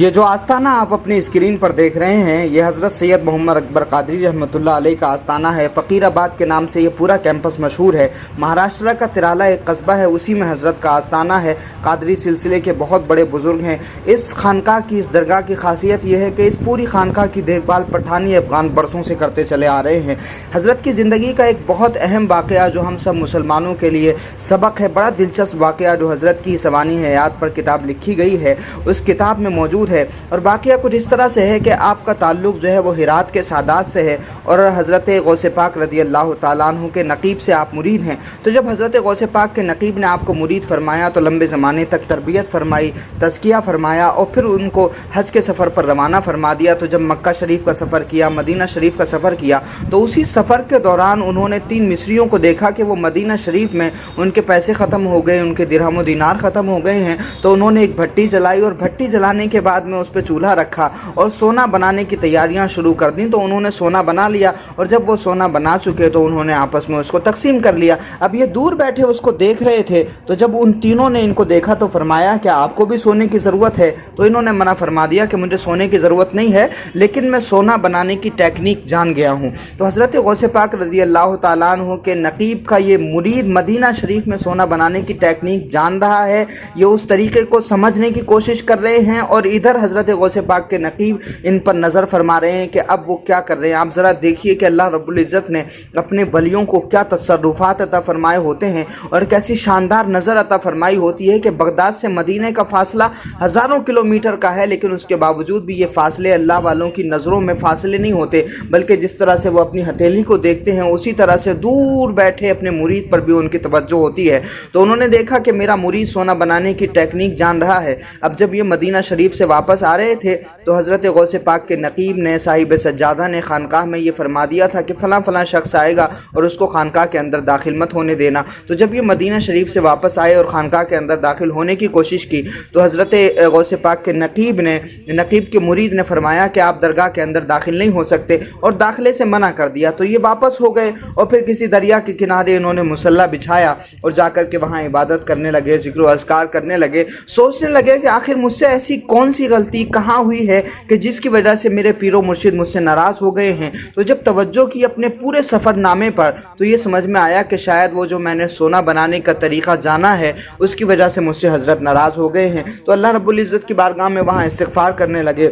یہ جو آستانہ آپ اپنی اسکرین پر دیکھ رہے ہیں یہ حضرت سید محمد اکبر قادری رحمۃ اللہ علیہ کا آستانہ ہے۔ فقیر آباد کے نام سے یہ پورا کیمپس مشہور ہے۔ مہاراشٹر کا ترالا ایک قصبہ ہے، اسی میں حضرت کا آستانہ ہے۔ قادری سلسلے کے بہت بڑے بزرگ ہیں۔ اس خانقاہ کی، اس درگاہ کی خاصیت یہ ہے کہ اس پوری خانقاہ کی دیکھ بھال پٹھانی افغان برسوں سے کرتے چلے آ رہے ہیں۔ حضرت کی زندگی کا ایک بہت اہم واقعہ جو ہم سب مسلمانوں کے لیے سبق ہے، بڑا دلچسپ واقعہ جو حضرت کی سوانح حیات پر کتاب لکھی گئی ہے، اس کتاب میں موجود ہے۔ اور واقعہ کچھ اس طرح سے ہے کہ آپ کا تعلق جو ہے وہ ہرات کے سادات سے ہے اور حضرت غوث پاک رضی اللہ تعالیٰ عنہ کے نقیب سے آپ مرید ہیں۔ تو جب حضرت غوث پاک کے نقیب نے آپ کو مرید فرمایا تو لمبے زمانے تک تربیت فرمائی، تزکیہ فرمایا اور پھر ان کو حج کے سفر پر روانہ فرما دیا۔ تو جب مکہ شریف کا سفر کیا، مدینہ شریف کا سفر کیا، تو اسی سفر کے دوران انہوں نے 3 مصریوں کو دیکھا کہ وہ مدینہ شریف میں ان کے پیسے ختم ہو گئے، ان کے درہم و دینار ختم ہو گئے ہیں۔ تو انہوں نے ایک بھٹی جلائی اور بھٹی جلانے کے بعد میں اس پہ چولہا رکھا اور سونا بنانے کی تیاریاں شروع کر دیں۔ تو انہوں نے سونا بنا لیا اور جب وہ سونا بنا چکے تو انہوں نے آپس میں اس کو تقسیم کر لیا۔ اب یہ دور بیٹھے اس کو دیکھ رہے تھے، تو جب ان تینوں نے ان کو دیکھا تو فرمایا کہ آپ کو بھی سونے کی ضرورت ہے؟ تو انہوں نے منع فرما دیا کہ مجھے سونے کی ضرورت نہیں ہے، لیکن میں سونا بنانے کی ٹیکنیک جان گیا ہوں۔ تو حضرت غوث پاک رضی اللہ تعالیٰ عنہ کے نقیب کا یہ مرید مدینہ شریف میں سونا بنانے کی ٹیکنیک جان رہا ہے، یہ اس طریقے کو سمجھنے کی کوشش کر رہے ہیں، اور ادھر حضرت غوث پاک کے نقیب ان پر نظر فرما رہے ہیں کہ اب وہ کیا کر رہے ہیں۔ آپ ذرا دیکھیے کہ اللہ رب العزت نے اپنے ولیوں کو کیا تصرفات عطا فرمائے ہوتے ہیں اور کیسی شاندار نظر عطا فرمائی ہوتی ہے کہ بغداد سے مدینہ کا فاصلہ ہزاروں کلومیٹر کا ہے، لیکن اس کے باوجود بھی یہ فاصلے اللہ والوں کی نظروں میں فاصلے نہیں ہوتے، بلکہ جس طرح سے وہ اپنی ہتھیلی کو دیکھتے ہیں اسی طرح سے دور بیٹھے اپنے مرید پر بھی ان کی توجہ ہوتی ہے۔ تو انہوں نے دیکھا کہ میرا مرید سونا بنانے کی ٹیکنیک جان رہا ہے۔ اب جب یہ مدینہ شریف سے واپس آ رہے تھے تو حضرت غوث پاک کے نقیب نے، صاحب سجادہ نے خانقاہ میں یہ فرما دیا تھا کہ فلاں فلاں شخص آئے گا اور اس کو خانقاہ کے اندر داخل مت ہونے دینا۔ تو جب یہ مدینہ شریف سے واپس آئے اور خانقاہ کے اندر داخل ہونے کی کوشش کی تو حضرت غوث پاک کے نقیب کے مرید نے فرمایا کہ آپ درگاہ کے اندر داخل نہیں ہو سکتے اور داخلے سے منع کر دیا۔ تو یہ واپس ہو گئے اور پھر کسی دریا کے کنارے انہوں نے مصلی بچھایا اور جا کر کے وہاں عبادت کرنے لگے، ذکر و اذکار کرنے لگے، سوچنے لگے کہ آخر مجھ سے ایسی کون سی غلطی کہاں ہوئی ہے کہ جس کی وجہ سے میرے پیر و مرشد مجھ سے ناراض ہو گئے ہیں۔ تو جب توجہ کی اپنے پورے سفر نامے پر تو یہ سمجھ میں آیا کہ شاید وہ جو میں نے سونا بنانے کا طریقہ جانا ہے اس کی وجہ سے مجھ سے حضرت ناراض ہو گئے ہیں۔ تو اللہ رب العزت کی بارگاہ میں وہاں استغفار کرنے لگے،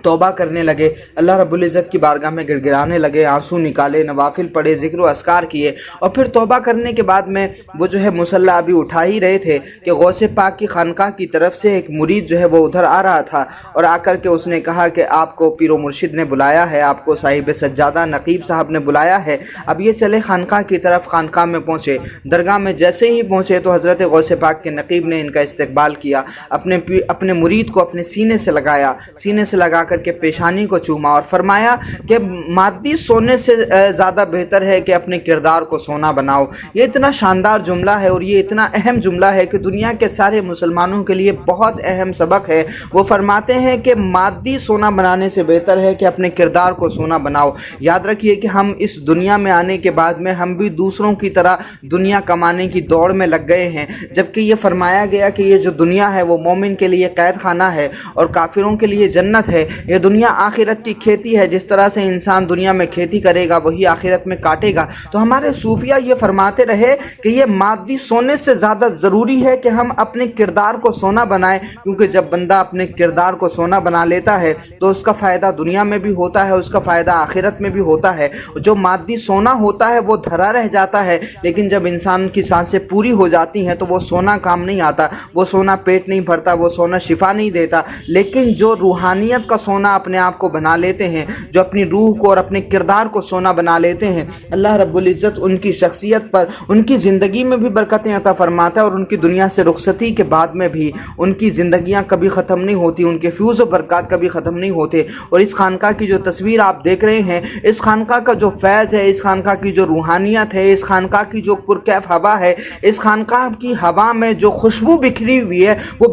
توبہ کرنے لگے، اللہ رب العزت کی بارگاہ میں گڑگڑانے لگے، آنسو نکالے، نوافل پڑھے، ذکر و اذکار کیے، اور پھر توبہ کرنے کے بعد میں وہ جو ہے مصلی ابھی اٹھا ہی رہے تھے کہ غوث پاک کی خانقاہ کی طرف سے ایک مرید جو ہے وہ ادھر آ رہا تھا اور آ کر کے اس نے کہا کہ آپ کو پیر و مرشد نے بلایا ہے، آپ کو صاحب سجادہ نقیب صاحب نے بلایا ہے، اب یہ چلے خانقاہ کی طرف۔ خانقاہ میں پہنچے، درگاہ میں جیسے ہی پہنچے تو حضرت غوث پاک کے نقیب نے ان کا استقبال کیا، اپنے مرید کو اپنے سینے سے لگایا، سینے سے لگا کر کے پیشانی کو چوما اور فرمایا کہ مادی سونے سے زیادہ بہتر ہے کہ اپنے کردار کو سونا بناؤ۔ یہ اتنا شاندار جملہ ہے اور یہ اتنا اہم جملہ ہے کہ دنیا کے سارے مسلمانوں کے لیے بہت اہم سبق ہے۔ وہ فرماتے ہیں کہ مادی سونا بنانے سے بہتر ہے کہ اپنے کردار کو سونا بناؤ۔ یاد رکھیے کہ ہم اس دنیا میں آنے کے بعد میں ہم بھی دوسروں کی طرح دنیا کمانے کی دوڑ میں لگ گئے ہیں، جبکہ یہ فرمایا گیا کہ یہ جو دنیا ہے وہ مومن کے لیے قید خانہ ہے اور کافروں کے لیے جنت ہے۔ یہ دنیا آخرت کی کھیتی ہے، جس طرح سے انسان دنیا میں کھیتی کرے گا وہی آخرت میں کاٹے گا۔ تو ہمارے صوفیہ یہ فرماتے رہے کہ یہ مادی سونے سے زیادہ ضروری ہے کہ ہم اپنے کردار کو سونا بنائیں، کیونکہ جب بندہ اپنے کردار کو سونا بنا لیتا ہے تو اس کا فائدہ دنیا میں بھی ہوتا ہے، اس کا فائدہ آخرت میں بھی ہوتا ہے۔ جو مادی سونا ہوتا ہے وہ دھرا رہ جاتا ہے، لیکن جب انسان کی سانسیں پوری ہو جاتی ہیں تو وہ سونا کام نہیں آتا، وہ سونا پیٹ نہیں بھرتا، وہ سونا شفا نہیں دیتا۔ لیکن جو روحانیت کا سونا اپنے آپ کو بنا لیتے ہیں، جو اپنی روح کو اور اپنے کردار کو سونا بنا لیتے ہیں، اللہ رب العزت ان کی شخصیت پر، ان کی زندگی میں بھی برکتیں عطا فرماتا ہے اور ان کی دنیا سے رخصتی کے بعد میں بھی ان کی زندگیاں کبھی ختم نہیں ہوتی، ان کے فیوز و برکات کبھی ختم نہیں ہوتے۔ اور اس خانقاہ کی جو تصویر آپ دیکھ رہے ہیں، اس خانقاہ کا جو فیض ہے، اس خانقاہ کی جو روحانیت ہے، اس خانقاہ کی جو پرکیف ہوا ہے، اس خانقاہ کی ہوا میں جو خوشبو بکھری ہوئی ہے وہ